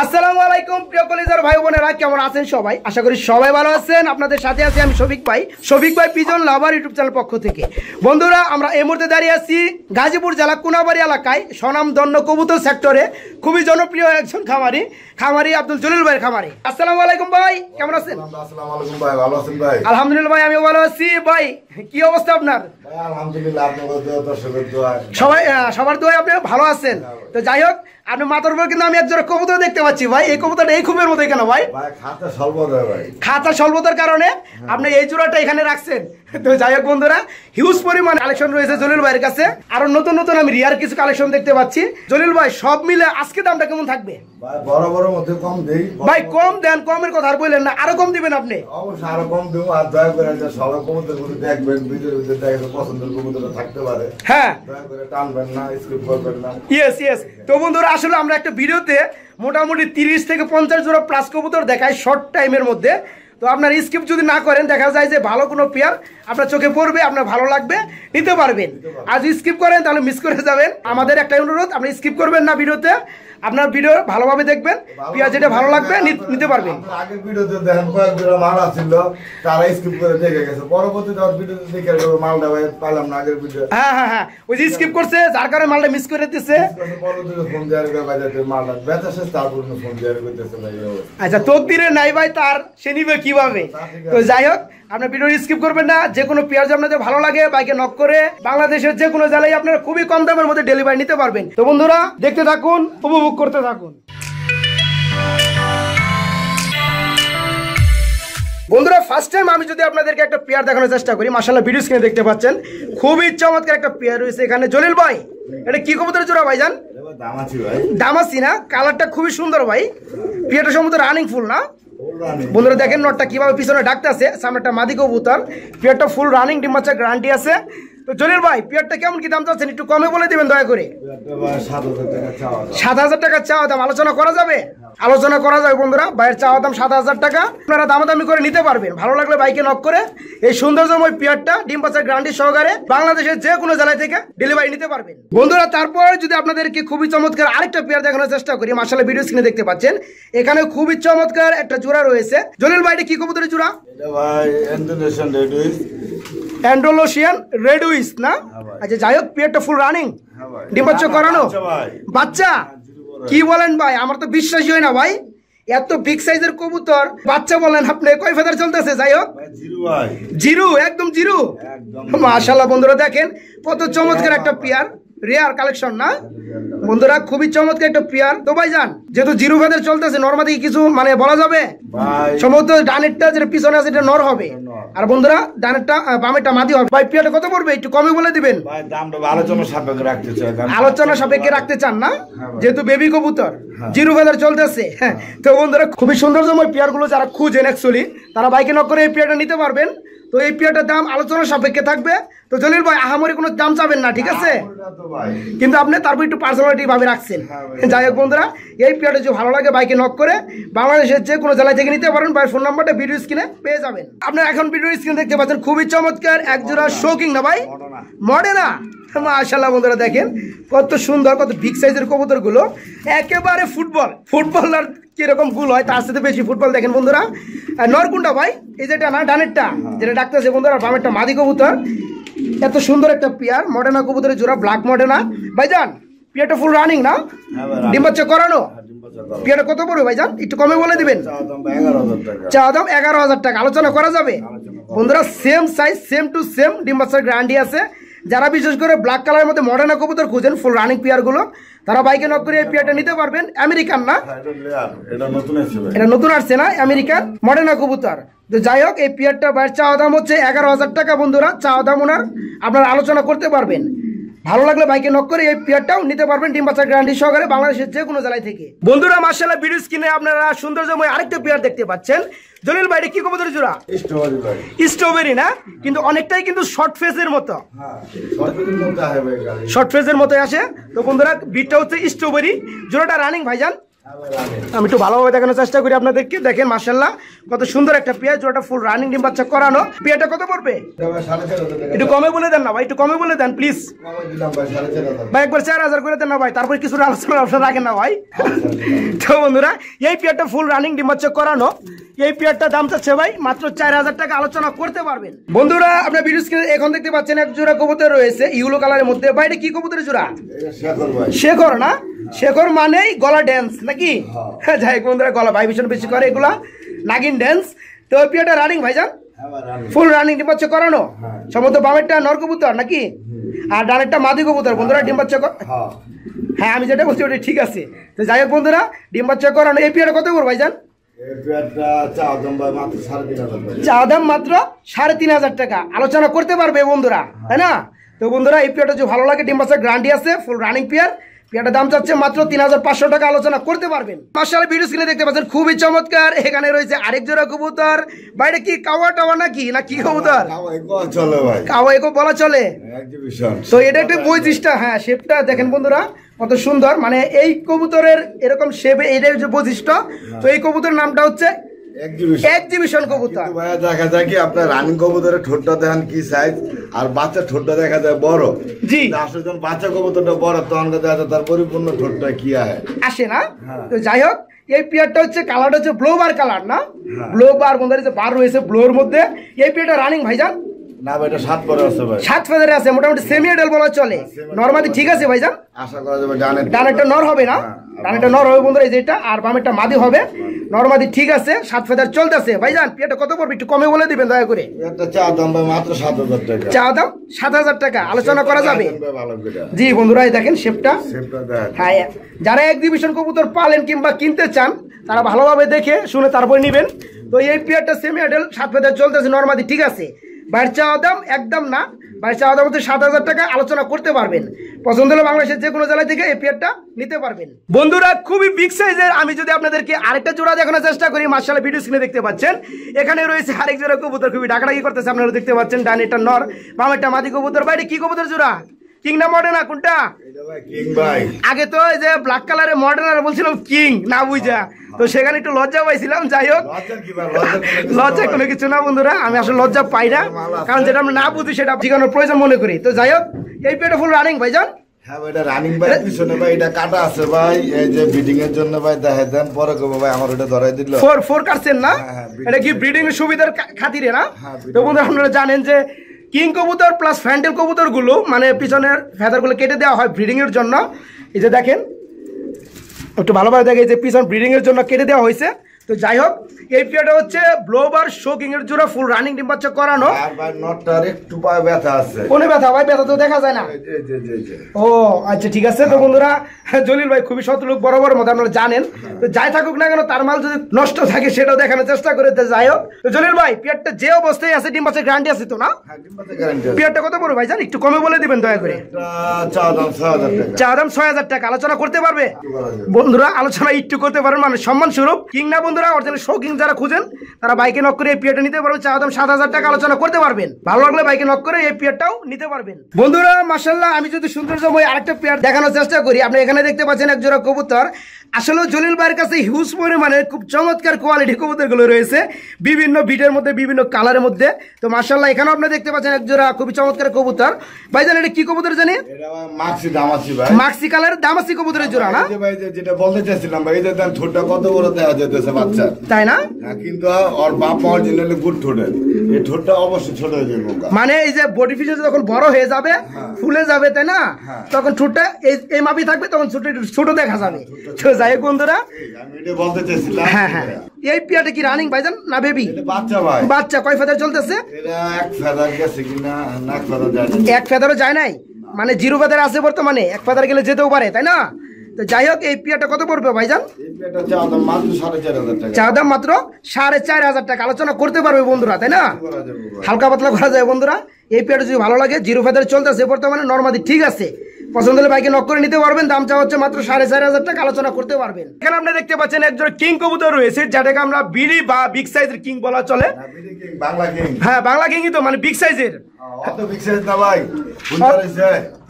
আসসালামু আলাইকুম প্রিয় কলিজার ভাই বোনেরা, কেমন আছেন সবাই? আশা করি সবাই ভালো আছেন। আপনাদের সাথে আছি আমি শফিক ভাই পিজন লাভার ইউটিউব চ্যানেল পক্ষ থেকে। বন্ধুরা, আমরা এই মুহূর্তে দাঁড়িয়ে আছি গাজীপুর জেলা কোনাবাড়ি এলাকায় স্বনামধন্য কবুতর সেক্টরে খুবই জনপ্রিয় একজন খামারি আব্দুল জলিল ভাইয়ের খামারি। আসসালামু আলাইকুম ভাই, কেমন আছেন? আসসালামু আলাইকুম ভাই, ভালো আছেন ভাই? আলহামদুলিল্লাহ ভাই, আমিও ভালো আছি। ভাই কি অবস্থা আপনার? আলহামদুলিল্লাহ, আপনাদের দোয়া, দর্শকের দোয়া, সবার দোয়ায় আপনি ভালো আছেন। তো যাই হোক, আপনি মাথার উপর কিন্তু আমি একজোড়া কবুতর দেখতে পাচ্ছি ভাই। এই কবুতরটা এই খুবের মধ্যে কেন ভাই? খাতা স্বল্পতার কারণে আপনি এই জোড়াটা এখানে রাখছেন। তো যাই হোক বন্ধুরা, হিউজ পরিমাণ কালেকশন রয়েছে জলিল ভাইয়ের কাছে। আরো নতুন নতুন আমি রিয়ার কিছু কালেকশন দেখতে পাচ্ছি। জলিল ভাই, সব মিলে আজকে দামটা কেমন থাকবে? বড় মধ্যে কম দেই ভাই। কম দেন, কমের কথা আর বললেন না, আরো কম দিবেন আপনি? অবশ্যই আরো কম দেবো। আর দয়া করে সবাই কবুতর দেখবেন, ভিডিওর ভিতরে দেখবেন পছন্দের কবুতর থাকতে পারে। হ্যাঁ, দয়া করে টানবেন না, স্কিপ করবেন না। ইয়েস। তো বন্ধুরা, আসলে আমরা একটা ভিডিওতে মোটামুটি 30 থেকে 50 জোড়া প্লাস কবুতর দেখাই শর্ট টাইমের মধ্যে। তো আপনার স্কিপ যদি না করেন, দেখা যায় যে ভালো কোনো পেয়ার আপনার চোখে পড়বে, আপনার ভালো লাগবে, নিতে পারবেন। আর যদি স্কিপ করেন তাহলে মিস করে যাবেন। আমাদের একটাই অনুরোধ, আপনি স্কিপ করবেন না ভিডিওতে, আপনার ভিডিও ভালোভাবে দেখবেন, পেয়ার যেটা ভালো লাগবে নিতে পারবেন। আগের ভিডিওতে দেখেন কয়েক জোড়া মাল আছিল, তারা স্কিপ করে দেখে গেছে। পরবর্তীতে ভিডিওতে দেখে মালটা ভাই পাইলাম না আগের ভিডিও। হ্যাঁ, ওই যে স্কিপ করছে, যার কারণে মালটা মিস করে দিতেছে। পরবর্তীতে ফোন দেওয়ার বাজারে মালটা বেচা শেষ, তারপর ফোন দেওয়ার করতেছে ভাই। আচ্ছা, তকদিরে নাই ভাই তার, সে নিবে কিভাবে? তো যাই হোক, আপনার ভিডিও স্কিপ করবেন না। যে কোনো পেঁয়াজ আপনাদের ভালো লাগে, বাইকে নক করে বাংলাদেশের যে কোনো জেলায় আপনারা খুবই কম দামের মধ্যে ডেলিভারি নিতে পারবেন। তো বন্ধুরা, দেখতে থাকুন, উপভোগ করতে থাকুন। বন্ধুরা, ফার্স্ট টাইম আমি যদি আপনাদেরকে একটা পেয়ার দেখানোর চেষ্টা করি, মাশাআল্লাহ ভিডিও স্ক্রিনে দেখতে পাচ্ছেন খুবই চমৎকার একটা পেয়ার রয়েছে এখানে। জলিল ভাই, এটা কি কবুতরের জোড়া ভাইজান? দামাসি না? কালারটা খুবই সুন্দর ভাই। পেয়ারটা সম্ভবত রানিং ফুল না? বন্ধুরা দেখেন নটটা কিভাবে পিছনে ডাকতে আছে, সামনে একটা মাদি কবুতর। পেয়ারটা ফুল রানিং, ডিম বাচ্চা গ্যারান্টি আছে। তো জলিল ভাই, পেয়ারটা কেমন কি দাম চাচ্ছেন? একটু কমে বলে দিবেন দয়া করে। 7,000 টাকা চাওয়া দাম। আলোচনা করা যাবে? আলোচনা করা যাবে বন্ধুরা। ভাইয়ের চাওয়া দাম 7,000 টাকা। আপনারা দামাদামি করে নিতে পারবেন। ভালো লাগলে বাইকে নক করে এই সৌন্দর্যময় পেয়ারটা ডিম বাচ্চা গ্যারান্টি সহকারে বাংলাদেশের যে কোনো জেলায় থেকে ডেলিভারি নিতে পারবেন বন্ধুরা। তারপর যদি আপনাদেরকে খুবই চমৎকার আরেকটা পেয়ার দেখানোর চেষ্টা করি, মাশাআল্লাহ ভিডিও স্ক্রিনে দেখতে পাচ্ছেন এখানে খুবই চমৎকার একটা জোড়া রয়েছে। জলিল ভাই, এটা কি কবুতরের জোড়া? অ্যান্ডালুসিয়ান রেড উইস না? আচ্ছা, যাই হোক, পেয়ারটা ফুল রানিং, ডিম বাচ্চা করানো বাচ্চা। কি বলেন ভাই, আমার তো বিশ্বাসই হয় না ভাই, এত বিগ সাইজের কবুতর বাচ্চা বলেন আপনি। কয় ফেদার চলতেছে? যাই হোক, জিরো, একদম জিরো। মাশাআল্লাহ বন্ধুরা, দেখেন কত চমৎকার একটা পেয়ার, রেয়ার কালেকশন না বন্ধুরা? খুবই চমৎকার একটা পেয়ার। তো ভাইজান, যেহেতু জিরো ফেদার চলতেছে, নরমাদি কিছু মানে বলা যাবে? সম্ভবত ডানেরটা যেটা পিছনে আছে এটা নর হবে, আর বন্ধুরা ডানেরটা বামেরটা মাদি হবে। ভাই, পেয়ারটা কত পড়বে একটু কমে বলে দিবেন? আলোচনা সাপেক্ষে রাখতে চান না, যেহেতু বেবি কবুতর, জিরো ফেদার চলতেছে। তো বন্ধুরা, খুবই সৌন্দর্যময় পেয়ার গুলো যারা খুঁজেন অ্যাকচুয়ালি, তারা বাইকে নক করে এই পেয়ারটা নিতে পারবেন। তো এই পেয়ারটার দাম আলোচনার সাপেক্ষে থাকবে। তো জলিল ভাই, আহামরি কোনো দাম চাবেন না, ঠিক আছে? কিন্তু আপনি তারপর একটু পার্সোনালিটি ভাবে রাখছেন। যাই হোক বন্ধুরা, এই পেয়ারটা যদি ভালো লাগে বাইকে নক করে বাংলাদেশের যে কোনো জেলায় থেকে নিতে পারেন। ভাই ফোন নাম্বারটা ভিডিও স্ক্রিনে পেয়ে যাবেন। আপনারা এখন ভিডিও স্ক্রিনে দেখতে পাচ্ছেন খুবই চমৎকার একজোড়া শৌকিং না ভাই, মডেনা। মাশাআল্লাহ বন্ধুরা, দেখেন কত সুন্দর, কত বিগ সাইজের কবুতর গুলো, একেবারে ফুটবলার কিরকম গুল হয় তার সাথে বেশি ফুটবল। দেখেন বন্ধুরা, নর কোনটা ভাই? এই যেটা না, ডানেরটা যেটা ডাকতেছে বন্ধুরা, বামেরটা মাদি কবুতর। এত সুন্দর একটা পেয়ার, মডেনা কবুতরের জোড়া, ব্ল্যাক মডেনা। ভাইজান, পেয়ারটা ফুল রানিং না? ডিম বাচ্চা করানো? পেয়ারটা কত পড়বে ভাইজান একটু কমে বলে দিবেন? চাওয়া দাম 11,000 টাকা। আলোচনা করা যাবে বন্ধুরা। Same size, same to same, ডিম বাচ্চার গ্যারান্টি আছে। যারা বিশেষ করে ব্ল্যাক কালারের মধ্যে মডার্ন কবুতর খুঁজেন, ফুল রানিং পেয়ার গুলো, তারা বাইকে নক করে এই পেয়ারটা নিতে পারবেন। আমেরিকান না, এটা নতুন আসছে না, আমেরিকান মডার্ন কবুতর। তো যাই হোক, এই পেয়ারটা বাইরের চাওয়া দাম হচ্ছে 11,000 টাকা বন্ধুরা। চাওয়া দাম ওনার, আপনারা আলোচনা করতে পারবেন। ভালো লাগলে বাইকে নক করে এই পেয়ারটাও নিতে পারবেন ডিম বাচ্চা গ্যারান্টি সহকারে বাংলাদেশের যে কোনো জেলায় থেকে। বন্ধুরা, মাশাআল্লাহ ভিডিও স্ক্রিনে আপনারা সৌন্দর্যময় আরেকটা পেয়ার দেখতে পাচ্ছেন। জলিল ভাই, কি কবুতরের জোড়া? স্ট্রবেরি না? কিন্তু অনেকটাই কিন্তু শর্ট ফেজের মতো, শর্ট ফেজের মতো আসে। তো বন্ধুরা, বিটটা হচ্ছে স্ট্রবেরি, জোড়াটা রানিং ভাইজান? আমি একটু ভালোভাবে দেখানোর চেষ্টা করি আপনাদেরকে। দেখেন মাশাআল্লাহ কত সুন্দর একটা পেয়ার, জোড়াটা ফুল রানিং ডিম বাচ্চা করানো। পেয়ারটা কত পড়বে? একটু কমে বলে দেন না ভাই, একটু কমে বলে দেন প্লিজ ভাই, একবার 4000 করে দেন না ভাই, তারপর কিছু আলোচনার অপশন রাখেন না ভাই। তো বন্ধুরা এই পেয়ারটা ফুল রানিং ডিম বাচ্চা করানো, এই পেয়ারটা দাম চাচ্ছে ভাই মাত্র 4000 টাকা, আলোচনা করতে পারবেন। বন্ধুরা আপনার ভিডিও স্ক্রিনে এখন দেখতে পাচ্ছেন এক জোড়া কবুতর রয়েছে ইউলো কালারের মধ্যে। ভাই এটা কি কবুতরের জোড়া? শেখর না? শেখর মানেই গলা ড্যান্স নাকি? হ্যাঁ যাই হোক বন্ধুরা, গলা ভাইব্রেশন বেশি করে এগুলা, নাগিন ড্যান্স। তো ওই পেয়ারটা রানিং ভাইজান, ফুল রানিং ডিম বাচ্চা করানো। সম্ভবত বামেরটা নর কবুতর নাকি, আর ডানেরটা মাদি কবুতর বন্ধুরা ডিম বাচ্চা। হ্যাঁ আমি যেটা বলছি ওটা ঠিক আছে। তো যাই হোক বন্ধুরা ডিম বাচ্চা করানো। এই পেয়ারটা কত করে ভাইজান? চা দাম মাত্র 3500 টাকা, আলোচনা করতে পারবে বন্ধুরা, তাই না? তো বন্ধুরা এই পেয়ারটা যদি ভালো লাগে, ডিম বাচ্চা গ্যারান্টি আছে, ফুল রানিং পেয়ার। পেয়ারটার দাম চাচ্ছে মাত্র 3500 টাকা, আলোচনা করতে পারবেন। মাশাআল্লাহ ভিডিও স্ক্রিনে দেখতে পাচ্ছেন খুবই চমৎকার। এখানে রয়েছে আরেক জোড়া কবুতর। বাইরে কি কাওয়া টাওয়া নাকি না কি কবুতর? কাওয়া একো বলা চলে। তো এটা একটা বৈশিষ্ট্য। হ্যাঁ শেপটা দেখেন বন্ধুরা কত সুন্দর, মানে এই কবুতরের এরকম শেপে এটাই হচ্ছে বৈশিষ্ট্য। তো এই কবুতরের নামটা হচ্ছে এক্সিবিশন কবুতর। দেখা যায় কি আপনার রানিং কবুতরের ঠোঁটটা দেখেন কি সাইজ, আর বাচ্চা ঠোঁটটা দেখা যায় বড়। জি আসলে যখন বাচ্চা কবুতরটা বড় তখন দেখা যায় তার পরিপূর্ণ ঠোঁটটা কি আসে না। তো যাই হোক এই পেয়ারটা হচ্ছে কালারটা হচ্ছে ব্লোবার কালার না, ব্লোবার বন্ধুরা যে বার রয়েছে ব্লোর মধ্যে। এই পেয়ারটা রানিং ভাইজান না ভাই, এটা 7 পরে আছে ভাই, 7 ফেদারে আছে, মোটামুটি সেমি এডাল বলা চলে। নরমালি ঠিক আছে ভাইজান, আশা করা যাবে ডানেরটা নর হবে না, ডানেরটা নর হবে বন্ধুরা এই যেটা, আর বামেরটা মাদি হবে। নরমালি ঠিক আছে, 7 ফেদার চলতেছে। ভাইজান পেয়ারটা কত পড়বে একটু কমে বলে দিবেন দয়া করে। এটা চা দাম ভাই মাত্র 7000 টাকা, চা দাম 7000 টাকা, আলোচনা করা যাবে। জি বন্ধুরা এই দেখেন শেপটা। হ্যাঁ যারা এক্সিবিশন কবুতর পালেন কিংবা কিনতে চান তারা ভালোভাবে দেখে শুনে তারপরে নেবেন। তো এই পেয়ারটা সেমি এডাল 7 ফেদার চলতেছে, নরমালি ঠিক আছে। বাইরের চাওয়া দাম একদম না, বাইরের চাওয়া দাম হচ্ছে 7000 টাকা, আলোচনা করতে পারবেন। পছন্দ হলে বাংলাদেশের যে কোনো জেলা থেকে এই পেয়ারটা নিতে পারবেন। বন্ধুরা খুবই বিগ সাইজের আমি যদি আপনাদেরকে আরেকটা জোড়া দেখানোর চেষ্টা করি, মাশাআল্লাহ ভিডিও স্ক্রিনে দেখতে পাচ্ছেন এখানে রয়েছে আরেক জোড়া কবুতর, খুবই ডাকাডাকি করতেছে, আপনারা দেখতে পাচ্ছেন। ডানেরটা নর, বামেরটা মাদি কবুতর। বাইরে কি কবুতর জোড়া? কিং না মডার্ন কোনটা? আগে তো এই যে ব্ল্যাক কালারের মডার্ন বলছিলাম কিং না বুঝা, তো সেখানে একটু লজ্জা পাইছিলাম। যাই হোক লজ্জা কোনো কিছু না বন্ধুরা, আমি আসলে লজ্জা পাই না, কারণ যেটা আমরা না বুঝি সেটা শিখানোর প্রয়োজন মনে করি। তো যাই হোক এই পেয়ারটা ফুল রানিং ভাইজান। হ্যাঁ ভাই এটা রানিং ভাই, পিছনে ভাই এটা কাটা আছে ভাই, এই যে ব্রিডিং এর জন্য ভাই দেখাই দেন পরে কবে ভাই আমার এটা ধরাই দিল। 4 কাটছেন না? এটা কি ব্রিডিং এর সুবিধার খাতিরে না? তো বন্ধুরা আপনারা জানেন যে কিং কবুতর প্লাস ফ্যান্টেল কবুতর গুলো মানে পিছনের ফেদার গুলো কেটে দেওয়া হয় ব্রিডিং এর জন্য। এই যে দেখেন একটু ভালোভাবে দেখে, এই যে পিছন ব্রিডিং এর জন্য কেটে দেওয়া হয়েছে। তো যাই হোক এই পেয়ারটা হচ্ছে ব্লোবার শোকিং এর জোড়া, ফুল রানিং ডিম বাচ্চা করানো। আর ভাই নটটার একটু পায়ে ব্যথা আছে। কোনে ব্যথা ভাই? ব্যথা তো দেখা যায় না। ও আচ্ছা ঠিক আছে। তো বন্ধুরা জলিল ভাই খুবই সতলোক, বরাবর মতো আপনারা জানেন। তো যাই থাকুক না কেন তার মাল যদি নষ্ট থাকে সেটাও দেখানোর চেষ্টা করে। যাই হোক তো জলিল ভাই পেয়ারটা যে অবস্থায় আছে ডিম বাচ্চা গ্যারান্টি আছে তো না? পেয়ারটা কত পড়বে ভাইজান একটু কমে বলে দিবেন দয়া করে। চা দাম 6000 টাকা, আলোচনা করতে পারবে বন্ধুরা, আলোচনা একটু করতে পারেন মানে সম্মান স্বরূপ। কিং না বন্ধুরা, অরিজিনাল শৌকিং যারা খুঁজেন তারা বাইকে নক করে এই পেয়ারটা নিতে পারবেন। চা দাম 7000 টাকা, আলোচনা করতে পারবেন। ভালো লাগলে বাইকে নক করে এই পেয়ারটাও নিতে পারবেন। বন্ধুরা মাশাআল্লাহ আমি যদি সৌন্দর্যময় আরেকটা পেয়ার দেখানোর চেষ্টা করি, আপনি এখানে দেখতে পাচ্ছেন এক জোড়া কবুতর। আসলে জলিল ভাইয়ের কাছে হিউজ পরিমাণে খুব চমৎকার কোয়ালিটি কবুতরগুলো রয়েছে, বিভিন্ন বিটের মধ্যে বিভিন্ন কালারের মধ্যে। তো মাশাআল্লাহ এখানেও আপনি দেখতে পাচ্ছেন এক জোড়া খুবই চমৎকার কবুতর। ভাইজান এটা কি কবুতর জানি? মাক্সি কালার দামাসি কবুতরের জোড়া না? যেটা বলতে চাইছিলাম ভাই, এই যে ঠোঁটটা কত বড় দেখা যেতেছে বাচ্চা, তাই না? কিন্তু ওর বাপ মা অরিজিনালি গুড ঠোঁটের, এই ঠোঁটটা অবশ্যই ছোট হয়ে যাবে, মানে এই যে বডি ফিচার যখন বড় হয়ে যাবে ফুলে যাবে তাই না, তখন ঠোঁটটা এই মাপি থাকবে, তখন ছোট দেখা যাবে। যাই হোক বন্ধুরা আমি এটা বলতে চাইছিলাম। হ্যাঁ হ্যাঁ এই পেয়ারটা কি রানিং ভাইজান না বেবি? বাচ্চা ভাই, বাচ্চা কয় ফেদার চলতেছে? এটা এক ফেদার গেছে কিনা, না এক ফেদার যায় না। এক ফেদারও যায় নাই, মানে 0 ফেদার আছে বর্তমানে, এক ফেদার গেলে যেতেও পারে তাই না? তো যাই হোক এই পেয়ারটা কত পড়বে ভাইজান? চা দাম মাত্র 4500 টাকা, আলোচনা করতে পারবে বন্ধুরা তাই না? হালকা পাতলা করা যায় বন্ধুরা। এই পেয়ারটা যদি ভালো লাগে 0 ফেদার চলতেছে বর্তমানে, নরমালি ঠিক আছে, পছন্দ হলে বাইকে নক করে নিতে পারবেন। দাম চা হচ্ছে মাত্র 4500 টাকা, আলোচনা করতে পারবেন। এখানে আপনি দেখতে পাচ্ছেন একজন কিং কবুতর রয়েছে, যেটাকে আমরা বিডি বা বিগ সাইজের কিং বলা চলে। হ্যাঁ বাংলা কিংই তো, মানে বিগ সাইজের।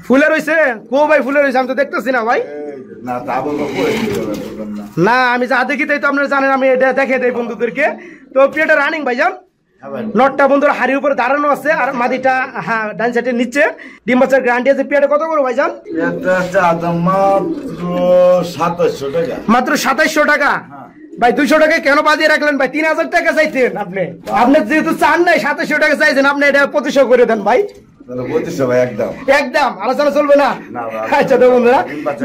ফুলে রয়েছে কো ভাই? ফুলে রয়েছে আমি তো দেখতেছি না ভাই। না তা বলবো করে দিতে পারবেন না। না আমি যা দেখি তাই তো আপনারা জানেন, আমি এটা দেখে দেই বন্ধুদেরকে। তো পেয়ারটা রানিং ভাইজান, হ্যাঁ ভাই। নটটা বন্ধুরা হাড়ির উপরে দাঁড়ানো আছে, আর মাদিটা হ্যাঁ ডান সাইডের নিচে। ডিম বাচ্চার গ্যারান্টি আছে। পেয়ারটা কত করে ভাইজান? এটা চা দাম মাত্র 2700 টাকা। মাত্র 2700 টাকা। ভাই 200 টাকা কেন বাজিয়ে রাখলেন ভাই? 3000 টাকা চাইছেন আপনি। আপনি যেহেতু চান নাই 2700 টাকা চাইছেন, আপনি এটা 2500 করে দেন ভাই। তাহলে 2500 ভাই একদম। একদম আলোচনা চলবে না? না ভাই। আচ্ছা তো বন্ধুরা,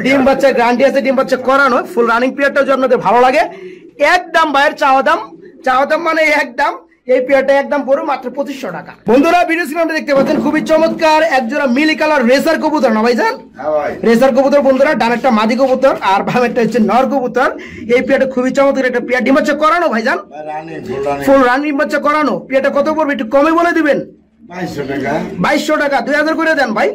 ডিম বাচ্চা গ্যারান্টি আছে, ডিম বাচ্চা করানো, ফুল রানিং পেয়ারটা যদি আপনাদের ভালো লাগে, একদম ভাইয়ের চাওয়া দাম মানে একদম। এই পেয়ারটা একদম পড়ো মাত্র 2500 টাকা। বন্ধুরা ভিডিও স্ক্রিনে দেখতে পাচ্ছেন খুবই চমৎকার একজোড়া মিলি কালার রেসার কবুতর না ভাইজান? হ্যাঁ ভাই। রেসার কবুতর বন্ধুরা, ডানেরটা মাদি কবুতর আর বামেরটা হচ্ছে নর কবুতর। এই পেয়ারটা খুবই চমৎকার একটা পেয়ার। ডিম বাচ্চা করানো ভাইজান, running full running. Full running বাচ্চা করানো। পেয়ারটা কত পড়বে একটু কমে বলে দিবেন? 2200 টাকা। 2200 টাকা। 2000 করে দেন ভাই।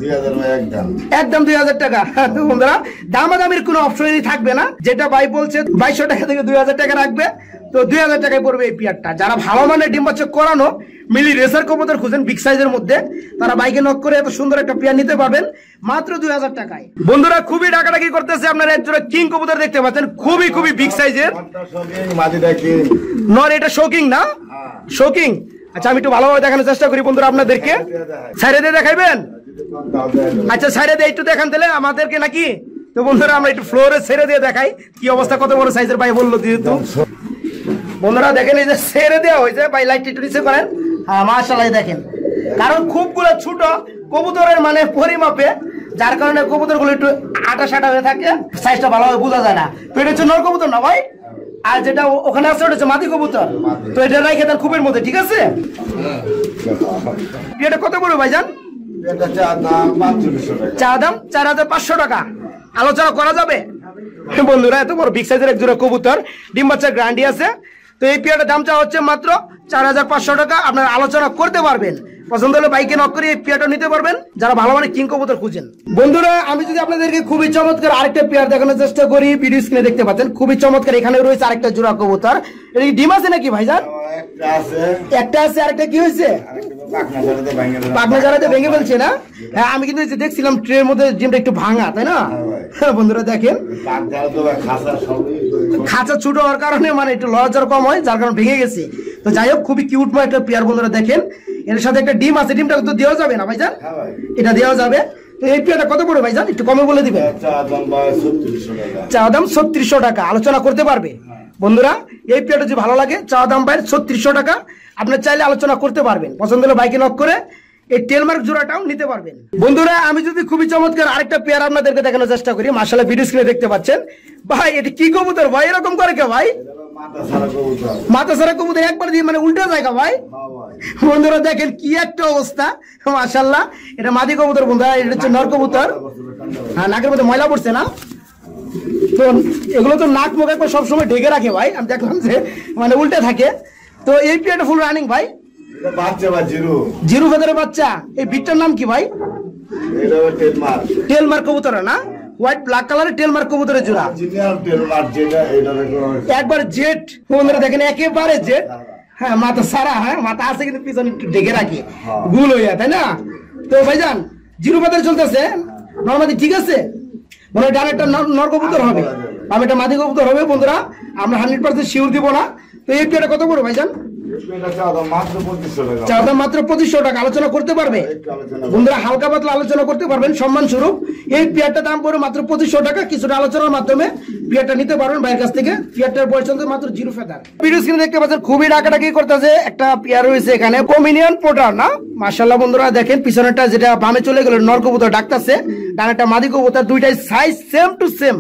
2000 ভাই একদম। একদম 2000 টাকা। তো বন্ধুরা দামাদামির কোনো অপশনই থাকবে না, যেটা ভাই বলছে 2200 টাকা থেকে 2000 টাকা রাখবে, তো 2000 টাকায় পড়বে এই পেয়ারটা। যারা ভালো মানের ডিম বাচ্চা করানো মিলি রেসার কবুতর খুঁজেন বিগ সাইজের মধ্যে, তারা বাইকে নক করে এত সুন্দর একটা পেয়ার নিতে পারবেন মাত্র 2000 টাকায়। বন্ধুরা খুবই ডাকাডাকি করতেছে, আপনারা একজোড়া কিং কবুতর দেখতে পাচ্ছেন, খুবই বিগ সাইজের। মাদিটা কি নর এটা শোকিং না? শোকিং। আচ্ছা আমি একটু ভালোভাবে দেখানোর চেষ্টা করি বন্ধুরা আপনাদেরকে। সাইডে দিয়ে দেখাইবেন? আচ্ছা সাইডে দিয়ে একটু দেখান তাহলে আমাদেরকে নাকি। তো বন্ধুরা আমরা একটু ফ্লোরে ছেড়ে দিয়ে দেখাই কি অবস্থা, কত বড় সাইজের ভাই বললো যেহেতু। বন্ধুরা দেখেন এই যে ছেড়ে দেওয়া হয়েছে ভাই, লাইট একটু নিচে করেন। হ্যাঁ মাশাআল্লাহ দেখেন, কারণ খুবগুলো ছোট কবুতরের মানে পরিমাপে, যার কারণে কবুতর গুলো একটু আটা সাটা হয়ে থাকে, সাইজটা ভালোভাবে বোঝা যায় না। তো এটা হচ্ছে নর কবুতর না ভাই, আর যেটা ওখানে আছে ওটা হচ্ছে মাদি কবুতর। তো এটা রাইখে দেন খুবের মধ্যে, ঠিক আছে? এটা কত বড় ভাইজান? এটা চা দাম 4500 টাকা। চা দাম 4500 টাকা। আলোচনা করা যাবে? বন্ধুরা এত বড় বিগ সাইজের এক জোড়া কবুতর, ডিম বাচ্চার গ্যারান্টি আছে। তো এই পেয়ারটার দাম চাওয়া হচ্ছে মাত্র 4500 টাকা। আপনারা আলোচনা করতে পারবেন, পছন্দ হলে বাইকে নক করে এই পেয়ারটা নিতে পারবেন যারা ভালো মানে কিং কবুতর খুঁজেন। বন্ধুরা আমি যদি আপনাদেরকে খুবই চমৎকার আরেকটা পেয়ার দেখানোর চেষ্টা করি, ভিডিও স্ক্রিনে দেখতে পাচ্ছেন খুবই চমৎকার। এখানে রয়েছে আরেকটা জোড়া কবুতর। এটা কি ডিম আছে নাকি ভাইজান? একটা আছে, আরেকটা কি হয়েছে? পাখনা জারাতে ভেঙে ফেলছে না? হ্যাঁ আমি কিন্তু দেখছিলাম ট্রের মধ্যে ডিমটা একটু ভাঙা, তাই না? হ্যাঁ বন্ধুরা দেখেন খাঁচা ছোট হওয়ার কারণে মানে একটু লজ্জার কম হয়, যার কারণে ভেঙে গেছে। তো যাই হোক খুবই কিউট একটা পেয়ার বন্ধুরা দেখেন। এর সাথে একটা ডিম আছে, ডিমটা তো দেওয়া যাবে না ভাইজান? এটা দেওয়া যাবে। তো এই পেয়ারটা কত পড়বে ভাইজান একটু কমে বলে দিবেন? চা দাম 3600 টাকা। আলোচনা করতে পারবে বন্ধুরা। এই পেয়ারটা যদি ভালো লাগে, চা দাম পায় 3600 টাকা। আপনার চাইলে আলোচনা করতে পারবেন, পছন্দ হলে বাইকে নক করে এই টেলমার্ক জোড়াটাও নিতে পারবেন। বন্ধুরা আমি যদি খুবই চমৎকার আরেকটা পেয়ার আপনাদেরকে দেখানোর চেষ্টা করি, মাশাআল্লাহ ভিডিও স্ক্রিনে দেখতে পাচ্ছেন। ভাই এটা কি কবুতর ভাই, এরকম করে কে ভাই? মাথা সারা কবুতর একবার দিয়ে মানে উল্টা জায়গা ভাই। বন্ধুরা দেখেন কি একটা অবস্থা, মাশাআল্লাহ। এটা মাদি কবুতর বন্ধুরা, এটা হচ্ছে নর কবুতর। হ্যাঁ নাকের মধ্যে ময়লা পড়ছে না? তো এগুলো তো নাক মুখ একবার সবসময় ঢেকে রাখে ভাই, আমি দেখলাম যে মানে উল্টে থাকে। তো এই পেয়ারটা ফুল রানিং ভাই? জিরো ফেদারের বাচ্চা। এই বিটটার নাম কি ভাই? টেলমার্ক কবুতর না? হোয়াইট ব্ল্যাক কালারের টেলমার্ক কবুতরের জোড়া, একবার জেট। বন্ধুরা দেখেন একেবারে জেট। হ্যাঁ মাথা সারা, হ্যাঁ মাথা আছে কিন্তু পিছনে একটু ঢেকে রাখি, গুল হইয়া, তাই না? তো ভাইজান জিরো ফেদার চলতেছে নরমালি, ঠিক আছে? মানে ডাইরেক্টটা নর কবুতর হবে, আমি এটা মাদি কবুতর হবে বন্ধুরা। আমরা 100% শিওর দিব না। তো এই পেয়ারটা কত বড় ভাইজান? চা দাম মাত্র 2500 টাকা। আলোচনা করতে পারবে বন্ধুরা, হালকা পাতলা আলোচনা করতে পারবেন সম্মান স্বরূপ। এই পেয়ারটা দাম পড়ে মাত্র 2500 টাকা। কিছুটা আলোচনার মাধ্যমে পেয়ারটা নিতে পারবেন ভাইয়ের কাছ থেকে। পেয়ারটার বয়স চলতে মাত্র জিরো ফেদার। ভিডিও স্ক্রিনে দেখতে পাচ্ছেন খুবই ডাকাডাকি করতেছে একটা পেয়ার রয়েছে এখানে, কমিনিয়ন পোটার না? মাশাআল্লাহ বন্ধুরা দেখেন পিছনেরটা যেটা বামে চলে গেল নর কবুতর ডাকতেছে, ডানেরটা মাদি কবুতর, দুইটাই সাইজ সেম টু সেম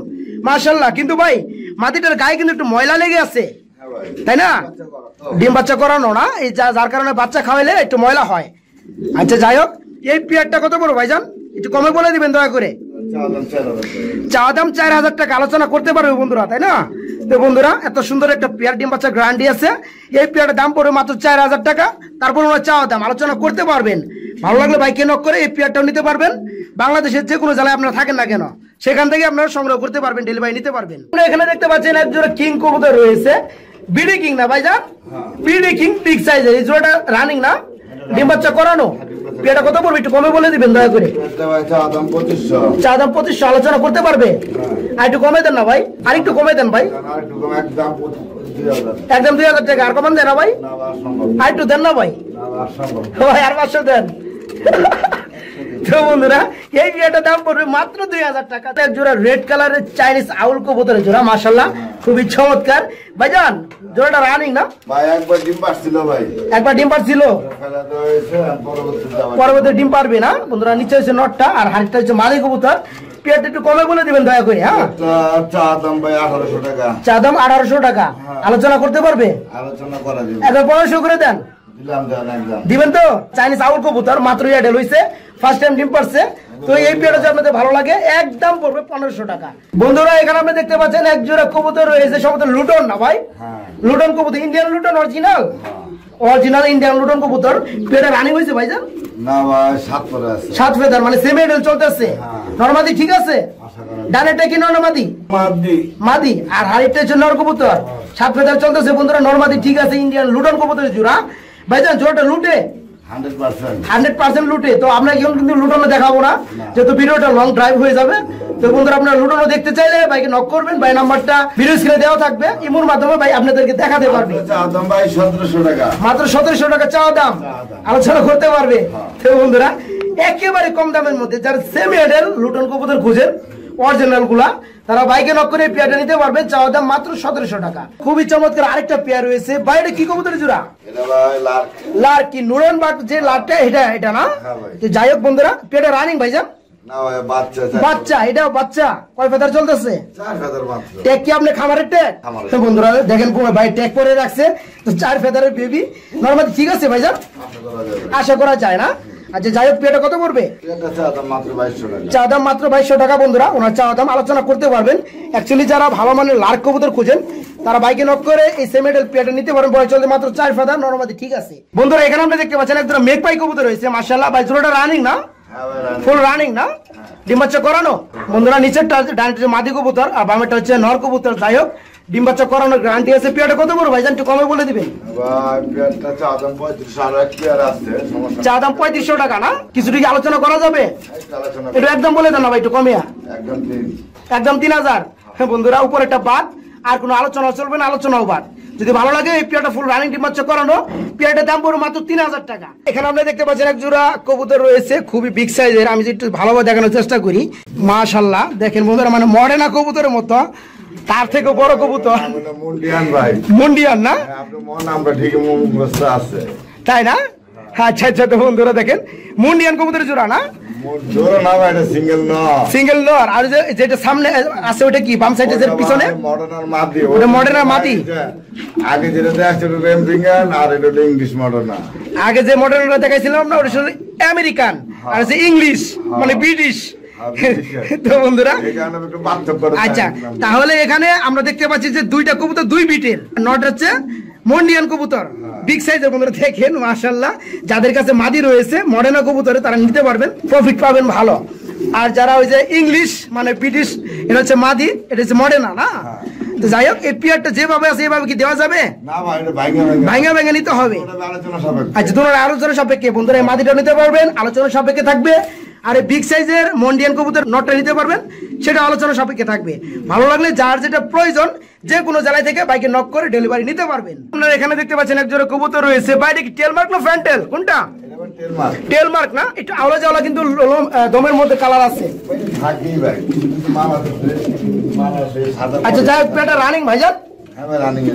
মাশাআল্লাহ। কিন্তু ভাই মাদিটার গায়ে কিন্তু একটু ময়লা লেগে আছে, তাই না? ডিম বাচ্চা করানো না, এই যার কারণে বাচ্চা খাওয়াইলে একটু ময়লা হয়। আচ্ছা যাই হোক, এই পেয়ারটা কত বড় ভাইজান একটু কমে বলে দিবেন দয়া করে? চা দাম 4000 টাকা। আলোচনা করতে পারবে বন্ধুরা, তাই না? তো বন্ধুরা এত সুন্দর একটা পেয়ার, ডিম বাচ্চা গ্যারান্টি আছে। এই পেয়ারটার দাম পড়বে মাত্র 4000 টাকা। তারপর ওনার চা দাম আলোচনা করতে পারবেন। ভালো লাগলে বাইকে নক করে এই পেয়ারটাও নিতে পারবেন। বাংলাদেশের যে কোনো জেলায় আপনারা থাকেন না কেন, সেখান থেকে আপনারা সংগ্রহ করতে পারবেন, ডেলিভারি নিতে পারবেন। এখানে দেখতে পাচ্ছেন এক জোড়া কিং কবুতর রয়েছে, বিডি কিং না ভাইজান? বিডি কিং বিগ সাইজের। এই জোড়াটা রানিং না? ডিম বাচ্চা করানো, পেয়ারটা কত পড়বে একটু কমে বলে দিবেন দয়া করে। চা দাম 2500, আলোচনা করতে পারবে? আর একটু কমে দেন না ভাই, আর একটু কমে দেন ভাই, একদম 2000 টাকা। আর কমান দেন না ভাই, আর একটু দেন না ভাই, ভাই আর 500 দেন। তো বন্ধুরা এই বিয়েটার দাম পড়বে মাত্র 2000 টাকা। এক জোড়া রেড কালারের চাইনিজ আউল কবুতরের জোড়া, মাশাআল্লাহ খুবই চমৎকার। ভাইজান জোড়াটা রানিং না ভাই? একবার ডিম পারছিল ভাই, একবার ডিম পারছিল, পরবর্তী ডিম পারবে না। বন্ধুরা নিচে হচ্ছে নটটা আর হাড়িটা হচ্ছে মাদি কবুতর। পেয়ারটা একটু কমে বলে দিবেন দয়া করে। হ্যাঁ, চা দাম ভাই 1800 টাকা। চা দাম 1800 টাকা, আলোচনা করতে পারবে? আলোচনা করা যাবে। একবার 1500 করে দেন, দিবেন তো? চাইনিজ আউল কবুতর, মাত্র ইয়াডেল হইছে, ফার্স্ট টাইম ডিম পারছে। তো এই পেয়ারটা যদি আপনাদের ভালো লাগে একদম পড়বে 1500 টাকা। বন্ধুরা এখানে আপনি দেখতে পাচ্ছেন এক জোড়া কবুতর রয়েছে, সম্ভবত লুটন না ভাই? লুটন কবুতর, Indian Luton, original Indian Luton কবুতর। পেয়ারটা রানিং হয়েছে ভাইজান? না ভাই, 7 পরে আছে, 7 ফেদার, মানে সেমি এডেল চলতেছে। নরমাদি ঠিক আছে? ডানেরটা কি নরমাদি? মাদি। আর হাড়িটা হচ্ছে নর কবুতর, 7 ফেদার চলতেছে। বন্ধুরা নরমাদি ঠিক আছে, ইন্ডিয়ান লুটন কবুতরের জোড়া। ভাইজান জোড়াটা লুটে 100% লুটে। তো আমরা এখন কিন্তু লুটনো দেখাবো না, যেহেতু ভিডিওটা লং ড্রাইভ হয়ে যাবে। তো বন্ধুরা আপনারা লুটনো দেখতে চাইলে ভাইকে নক করবেন, ভাই নাম্বারটা ভিডিও স্ক্রিনে দেওয়া থাকবে, ইমোর মাধ্যমে ভাই আপনাদেরকে দেখাতে পারবে। মাত্র 1700 টাকা চাওয়া দাম, আলোচনা করতে পারবে। তো বন্ধুরা একেবারে কম দামের মধ্যে যারা সেমি এডেল লুটন কবুতর খুঁজেন অরিজিনাল গুলা, তারা বাইকে নক করে পেয়ারটা নিতে পারবেন, চাওয়া দাম মাত্র 1700 টাকা। খুবই চমৎকার আরেকটা পেয়ার রয়েছে। বাইরে কি কবুতরের জোড়া? লার্ক কি নুরন বাট যে লার্কটা এটা না? যাই হোক বন্ধুরা পেয়ারটা রানিং ভাইজান? না ভাই, বাচ্চা। এটা বাচ্চা কয় ফেদার চলতেছে? 4 ফেদার মাত্র। ট্যাগ কি আপনি খামারের ট্যাগ? তো বন্ধুরা দেখেন ভাই ট্যাগ করে রাখছে, তো 4 ফেদারের বেবি নরমালি ঠিক আছে ভাইজান, আশা করা যায় না। আচ্ছা যাই হোক পেয়ারটা কত পড়বে? চা দাম মাত্র 2200 টাকা। বন্ধুরা ওনার চা দাম আলোচনা করতে পারবেন। অ্যাকচুয়ালি যারা ভালো মানের লার্ক কবুতর খুঁজেন তারা বাইকে নক করে এই সেমেডেল পেয়ারটা নিতে পারেন। বয়স চলতে মাত্র 4 ফেদার, নরমালি ঠিক আছে। বন্ধুরা এখানে আমরা দেখতে পাচ্ছেন একদম মেঘপাই কবুতর রয়েছে, মাশাআল্লাহ। ভাই জোড়াটা রানিং না? ফুল রানিং না? ডিম বাচ্চা করানো? বন্ধুরা নিচেরটা ডানটা মাদি কবুতর আর বামেরটা হচ্ছে নর কবুতর। যাই হোক ডিম বাচ্চা করানোর গ্যারান্টি আছে। পেয়ারটা কত বড় ভাইজান একটু কমে বলে দিবেন? চা দাম 3500 টাকা না? কিছু কি আলোচনা করা যাবে? এটা একদম বলে দেন না ভাই, একটু কমে একদম 3000। হ্যাঁ বন্ধুরা উপরেরটা বাদ, আর কোনো আলোচনা চলবে না, আলোচনাও বাদ। যদি ভালো লাগে এই পেয়ারটা ফুল রানিং ডিম বাচ্চা করানো, পেয়ারটার দাম পড়বে মাত্র 3000 টাকা। এখানে আমরা দেখতে পাচ্ছেন এক জোড়া কবুতর রয়েছে খুবই বিগ সাইজের। আমি একটু ভালোভাবে দেখানোর চেষ্টা করি। মাশাআল্লাহ দেখেন বন্ধুরা, মানে মডেনা কবুতরের মতো, তার থেকে বড় কবুতর। মুন্ডিয়ান না? তাই না? আচ্ছা আচ্ছা। তো বন্ধুরা দেখেন মুন্ডিয়ান কবুতরের জোড়া না? সিঙ্গেল নর। আর যেটা সামনে আছে ওটা কি বাম সাইডে যে পিছনে? ওটা মডার্নার মাদি। আগে যেটা দেখাচ্ছিল রেমব্রিঙ্গান আর এটা হলো ইংলিশ মডার্না। আগে যে মডার্নাটা দেখাইছিলাম না ওটা ছিল আমেরিকান, আর আছে ইংলিশ মানে ব্রিটিশ। তো বন্ধুরা আচ্ছা, তাহলে এখানে আমরা দেখতে পাচ্ছি যে দুইটা কবুতর দুই বিটের। নট হচ্ছে মন্ডিয়ান কবুতর, বিগ সাইজের। বন্ধুরা দেখেন মাশাআল্লাহ, যাদের কাছে মাদি রয়েছে মডার্না কবুতরে তারা নিতে পারবেন, প্রফিট পাবেন ভালো। আর যারা ওই যে ইংলিশ মানে ব্রিটিশ, এটা হচ্ছে মাদি, এটা হচ্ছে মডার্না না? তো যাই হোক এই পেয়ারটা যেভাবে আছে এভাবে কি দেওয়া যাবে? ভাঙা ভাঙা নিতে হবে। আচ্ছা তোমার আলোচনা সাপেক্ষে বন্ধুরা এই মাদিটা নিতে পারবেন, আলোচনা সাপেক্ষে থাকবে। আর বিগ সাইজের মন্ডিয়ান কবুতর নটটা নিতে পারবেন, সেটা আলোচনা সাপেক্ষে থাকবে। ভালো লাগলে যার যেটা প্রয়োজন যে কোনো জেলায় থেকে বাইকে নক করে ডেলিভারি নিতে পারবেন। আপনারা এখানে দেখতে পাচ্ছেন এক জোড়া কবুতর রয়েছে। বাইরে কি টেল মার্ক না ফ্রন্টেল? কোনটা? টেল মার্ক না? একটু আওলা জাওলা কিন্তু দমের মধ্যে কালার আছে। আচ্ছা যাই হোক পেয়ারটা রানিং ভাইজান?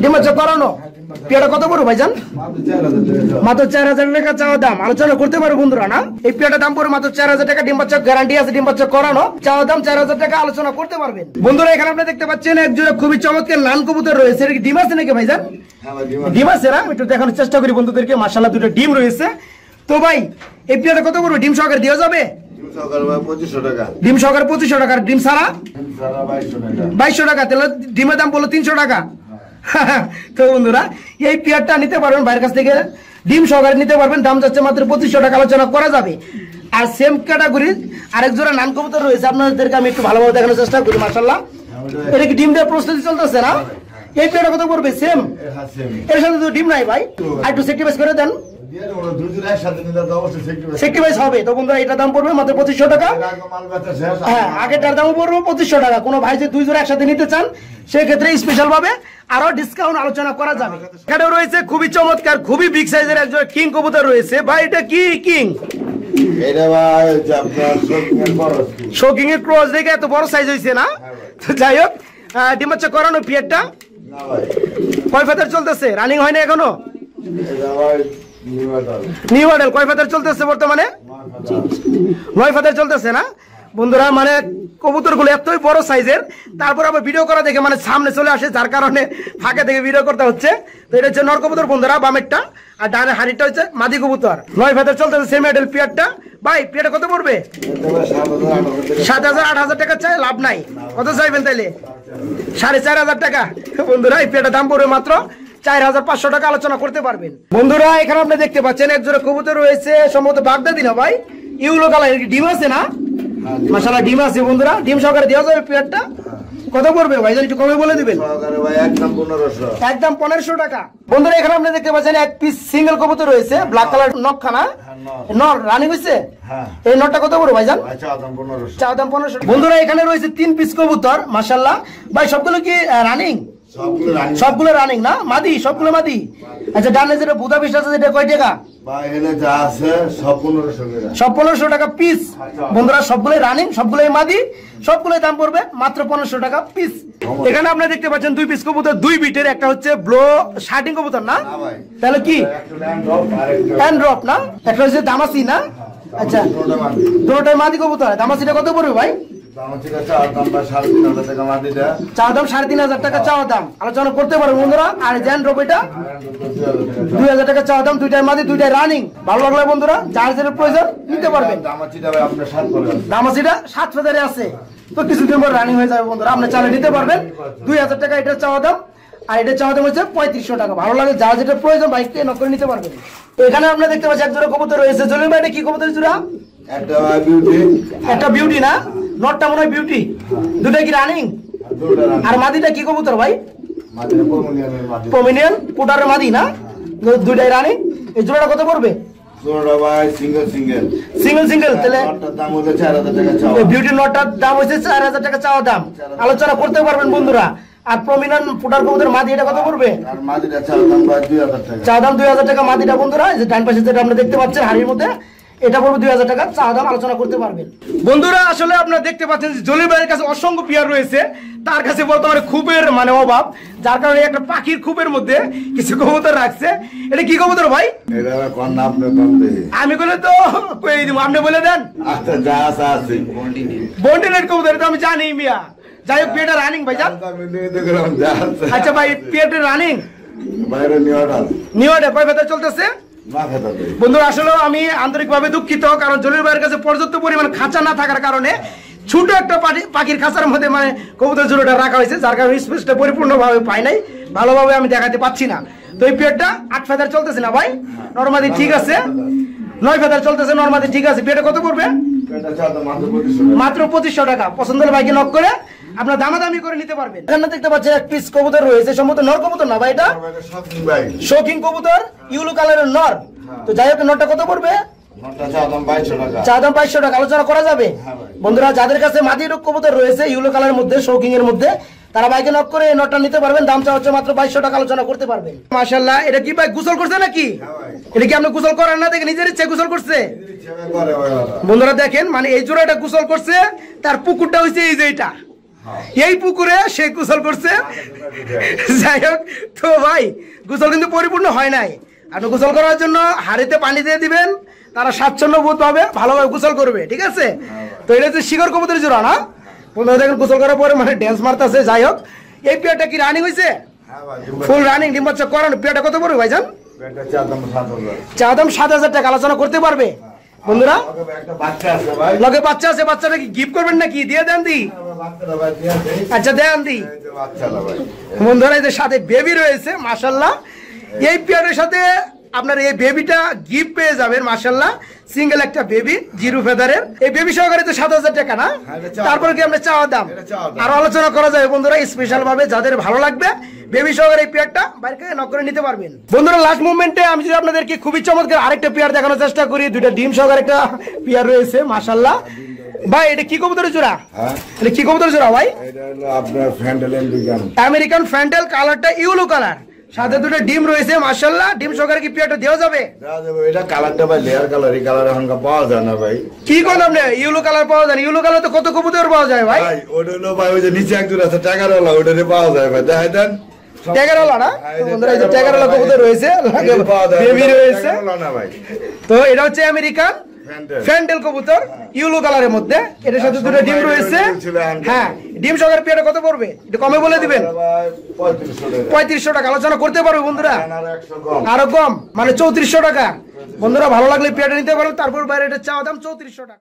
ডিম বাচ্চা করানো। পেয়ারটা কত বড় ভাইজান? মাত্র 4000 টাকা চাওয়া দাম, আলোচনা করতে পারো বন্ধুরা না? এই পেয়ারটার দাম পড়ে মাত্র 4000 টাকা, ডিম বাচ্চা গ্যারান্টি আছে, ডিম বাচ্চা করানো, চাওয়া দাম 4000 টাকা, আলোচনা করতে পারবেন। বন্ধুরা এখানে আপনি দেখতে পাচ্ছেন এক জোড়া খুবই চমৎকার লাল কবুতর রয়েছে। এটা কি ডিম আছে নাকি ভাইজান? ডিম আছে না? একটু দেখানোর চেষ্টা করি বন্ধুদেরকে। মাশাআল্লাহ দুটো ডিম রয়েছে। তো ভাই এই পেয়ারটা কত বড়? ডিম সহকারে দেওয়া যাবে? ডিম সহকারে 2500 টাকা, ডিম ছাড়া 2200 টাকা। তাহলে ডিমের দাম বললো 300 টাকা। তো বন্ধুরা এই পেয়ারটা নিতে পারবেন বাইরের কাছ থেকে, ডিম সহকারে নিতে পারবেন, দাম যাচ্ছে মাত্র 2500 টাকা, আলোচনা করা যাবে। আর সেম ক্যাটাগরির আরেক জোড়া নান কবুতর রয়েছে, আপনাদেরকে আমি একটু ভালোভাবে দেখানোর চেষ্টা করি। মাশাআল্লাহ এটা কি ডিম দেওয়ার প্রস্তুতি চলতেছে না? এই পেয়ারটা কত পড়বে? সেম এর সাথে তো ডিম নাই ভাই, আর একটু সেক্রিফাইস করে দেন। সেক্রিফাইস হবে। তো বন্ধুরা এটার দাম পড়বে মাত্র 2500 টাকা। হ্যাঁ, আগেরটার দাম পড়বে 2500 টাকা। কোনো ভাই যদি 2 জোড়া একসাথে নিতে চান সেক্ষেত্রে স্পেশাল ভাবে আরো ডিসকাউন্ট আলোচনা করা যাবে। এখানে রয়েছে খুবই চমৎকার খুবই বিগ সাইজের একজন কিং কবুতর রয়েছে। ভাই এটা কি কিং? এটা ভাই আপনার শোকিং এর ক্রস দেখে এত বড় সাইজ হয়েছে না? তো যাই হোক, ডিম বাচ্চা করানো পিয়ারটা না ভাই, কয় ফেদার চলতেছে? রানিং হয় না এখনো? এটা ভাই নিউ মডেল। কয় ফেদার চলতেছে বর্তমানে? 9 ফেদার চলতেছে না বন্ধুরা? মানে কবুতর গুলো এতই বড় সাইজের, তারপর আবার ভিডিও করা দেখে মানে সামনে চলে আসে, যার কারণে ফাঁকে থেকে ভিডিও করতে হচ্ছে। তো এটা হচ্ছে নর কবুতর বন্ধুরা, বামেরটা, আর ডানের হাড়িটা হচ্ছে মাদি কবুতর। 9 ফেদার চলতেছে সেম মডেল পিয়ারটা। ভাই পিয়ারটা কত পড়বে? 7,000 8,000 টাকা চাই, লাভ নাই। কত চাইবেন তাইলে? 4,500 টাকা। বন্ধুরা এই পিয়ারটার দাম পড়বে মাত্র 4,500 টাকা, আলোচনা করতে পারবেন। বন্ধুরা এখানে আপনি দেখতে পাচ্ছেন এক জোড়া কবুতর রয়েছে, সম্ভবত বাগদাদি না ভাই, ইউলো কালার। ডিম আছে না? মাশাআল্লাহ ডিম আছে বন্ধুরা, ডিম সহকারে দেওয়া যাবে পিয়ারটা। কত পড়বে ভাই একটু কমে বলে দিবেন? একদম 1500 টাকা। বন্ধুরা এখানে আপনি দেখতে পাচ্ছেন এক পিস সিঙ্গেল কবুতর রয়েছে, ব্ল্যাক কালার নখখানা, নর রানিং হইছে। এই নরটা কত পড়বে ভাইজান? চাও দাম 1500। বন্ধুরা এখানে রয়েছে 3 পিস কবুতর মাশাআল্লাহ। ভাই সবগুলো কি রানিং? সবগুলো রানিং না? মাদি? সবগুলো মাদি। আচ্ছা ডানে যেটা বুদা পিস আছে যেটা কয় টাকা? সব 1500 টাকা পিস। বন্ধুরা সবগুলো রানিং, সবগুলো মাদি, সবগুলো দাম পড়বে মাত্র 1500 টাকা পিস। এখানে আপনি দেখতে পাচ্ছেন 2 পিস কবুতর, 2 বিটের। একটা হচ্ছে ব্লো শার্টিং কবুতর না? তাহলে কি হ্যান্ড ড্রপ না? একটা হচ্ছে দামাসি না? আচ্ছা দুটোটাই মাদি কবুতর। দামাসিটা কত পড়বে ভাই? চাওয়া দাম 3,500 টাকা চাওয়া দাম, আলোচনা করতে পারবো বন্ধুরা। আর জ্যান ড্রপ এটা 2,000 টাকা চাওয়া দাম, দুইটাই মাদি দুইটাই রানিং। ভালো লাগলে বন্ধুরা যার যেটা প্রয়োজন নিতে পারবেন। দামাসিটা 7 ফেদারে আছে, তো কিছুদিন পর রানিং হয়ে যাবে বন্ধুরা, আপনি চালে নিতে পারবেন। 2,000 টাকা এটা চাওয়া দাম, আর এটা চাওয়া দাম হচ্ছে 3500 টাকা। ভালো লাগে যার যেটা প্রয়োজন বাইককে নক করে নিতে পারবেন। তো এখানে আপনি দেখতে পাচ্ছেন এক জোড়া কবুতর রয়েছে। জলিল ভাই এটা কি কবুতর জোড়া? একটা বিউটি না? নটটা মনে হয় বিউটি। দুটা কি রানিং? আর মাদিটা কি কবুতর ভাই? পমিনিয়ান পুটারের মাদি না? দুইটাই রানিং। এই জোড়াটা কত পড়বে? Single single. তাহলে বিউটি নটটার দাম হচ্ছে 4,000 টাকা চাওয়া দাম, আলোচনা করতে পারবেন বন্ধুরা। আর প্রমিনান পুটার কবুতর মাদি এটা কত পড়বে? চাওয়া দাম 2,000 টাকা মাদিটা বন্ধুরা। যে ডান পাশে যেটা আপনি দেখতে পাচ্ছেন হাড়ির মধ্যে, এটা পড়বে 2,000 টাকা চাওয়া দাম, আলোচনা করতে পারবেন বন্ধুরা। আসলে আপনারা দেখতে পাচ্ছেন জলিল ভাইয়ের কাছে অসংখ্য পেয়ার রয়েছে, তার কাছে বর্তমানে খুবের মানে অভাব, যার কারণে একটা পাখির খুবের মধ্যে কিছু কবুতর রাখছে। এটা কি কবুতর ভাই? আমি বলে তো কই দিব, আপনি বলে দেন। বন্ডিনেট কবুতর তো আমি জানি মিয়া। যাই হোক পেয়ারটা রানিং ভাই যান। আচ্ছা ভাই পেয়ারটা রানিং নিউ অর্ডার কয় ফেদার চলতেছে? বন্ধুরা আসলে আমি আন্তরিকভাবে দুঃখিত, কারণ জলিল ভাইয়ের কাছে পর্যাপ্ত পরিমাণ খাঁচা না থাকার কারণে ছোট একটা পাখির খাঁচার মধ্যে মানে কবুতর জোড়াটা রাখা হয়েছে, যার কারণে স্পেসটা পরিপূর্ণভাবে পাই নাই, ভালোভাবে আমি দেখাতে পাচ্ছি না। তো এই পেয়ারটা 8 ফেদার চলতেছে না ভাই? নরমাদি ঠিক আছে, 9 ফেদার চলতেছে, নরমাদি ঠিক আছে। পেয়ারটা কত পড়বে? মাত্র 2500 টাকা। পছন্দের ভাইকে নক করে আপনার দামাদামি করে নিতে পারবেন। এখানে দেখতে পাচ্ছেন এক পিস কবুতর রয়েছে, সম্ভবত নর কবুতর না ভাই? এটা শৌখিন কবুতর, ইউলো কালারের নর। তো যাই হোক নরটা কত পড়বে? চা দাম 2200 টাকা, আলোচনা করা যাবে বন্ধুরা। যাদের কাছে মাদির কবুতর রয়েছে ইউলো কালারের মধ্যে, শৌখিন এর মধ্যে, তারা বাইকে নক করে নটটা নিতে পারবেন। দাম চা হচ্ছে মাত্র 2200 টাকা, আলোচনা করতে পারবেন। মাশাআল্লাহ। এটা কি ভাই গোসল করছে নাকি? এটা কি আপনি গোসল করেন না দেখে নিজের ইচ্ছে গোসল করছে? বন্ধুরা দেখেন মানে এই জোড়াটা গোসল করছে, তার পুকুরটা হচ্ছে এই যে এটা, এই পুকুরে সে গোসল করছে। যাই হোক, তো ভাই গোসল কিন্তু পরিপূর্ণ হয় নাই। আপনি গোসল করার জন্য হাড়িতে পানি দিয়ে দিবেন, তারা স্বাচ্ছন্দ্য বোধ পাবে, ভালোভাবে গোসল করবে, ঠিক আছে? তো এটা হচ্ছে শিকড় কবুতরের জোড়া না? বন্ধুরা দেখেন গোসল করার পরে মানে ড্যান্স মারতেছে। যাই হোক, এই পেয়ারটা কি রানিং হয়েছে? ফুল রানিং, ডিম বাচ্চা করানো। পেয়ারটা কত পড়বে ভাইজান? চা দাম 7,000 টাকা, আলোচনা করতে পারবে বন্ধুরা। লগে বাচ্চা আছে, বাচ্চাটা কি গিফট করবেন নাকি? দিয়ে দেন দি। আচ্ছা দেন দি বন্ধুরা। এদের সাথে বেবি রয়েছে মাশাআল্লাহ। এই পেয়ারের সাথে আপনার এই বেবিটা গিফট পেয়ে যাবেন মাশাআল্লাহ। সিঙ্গেল একটা বেবি জিরো ফেদারের। এই বেবি সহকারে তো 7,000 টাকা না? তারপর কি আমরা চাওয়া দাম আর আলোচনা করা যাবে বন্ধুরা, স্পেশাল ভাবে যাদের ভালো লাগবে বেবি সহকারে এই পেয়ারটা বাইরে নক করে নিতে পারবেন। বন্ধুরা লাস্ট মুভমেন্টে আমি যদি আপনাদেরকে খুবই চমৎকার আরেকটা পেয়ার দেখানোর চেষ্টা করি। দুইটা ডিম সহকারে একটা পেয়ার রয়েছে মাশাআল্লাহ। ভাই এটা কি কবুতরের জোড়া? এটা কি কবুতরের জোড়া ভাই? এটা হলো আপনার ফ্যান্ডেল আমেরিকান ফ্যান্ডেল, কালারটা ইয়েলো কালার, সাথে দুটো ডিম রয়েছে মাশাআল্লাহ। ডিম সহকারে কি পেয়ারটা দেওয়া যাবে? এটা কালারটা ভাই লেয়ার কালার, এই কালার এখন পাওয়া যায় না ভাই। কি কোন আপনি ইয়েলো কালার পাওয়া যায়? ইয়েলো কালার তো কত কবুতর পাওয়া যায় ভাই। ওটা হলো ভাই ওই যে নিচে একজন আছে টাকারওয়ালা, ওটারে পাওয়া যায় ভাই। দেখাই দেন টাকারওয়ালা না বন্ধুরা, এই যে টাকারওয়ালা কবুতর রয়েছে, বেবি রয়েছে। তো এটা হচ্ছে আমেরিকান ফ্যান্ডেল কবুতর ইয়েলো কালারের মধ্যে, এটার সাথে দুটো ডিম রয়েছে। হ্যাঁ ডিম সহকারে পেয়ারটা কত পড়বে এটা কমে বলে দিবেন? 3500 টাকা আলোচনা করতে পারবে বন্ধুরা, আরো কম মানে 3400 টাকা। বন্ধুরা ভালো লাগলে পেয়ারটা নিতে পারো। তারপর বাইরে এটা চাওয়া দাম 3400 টাকা।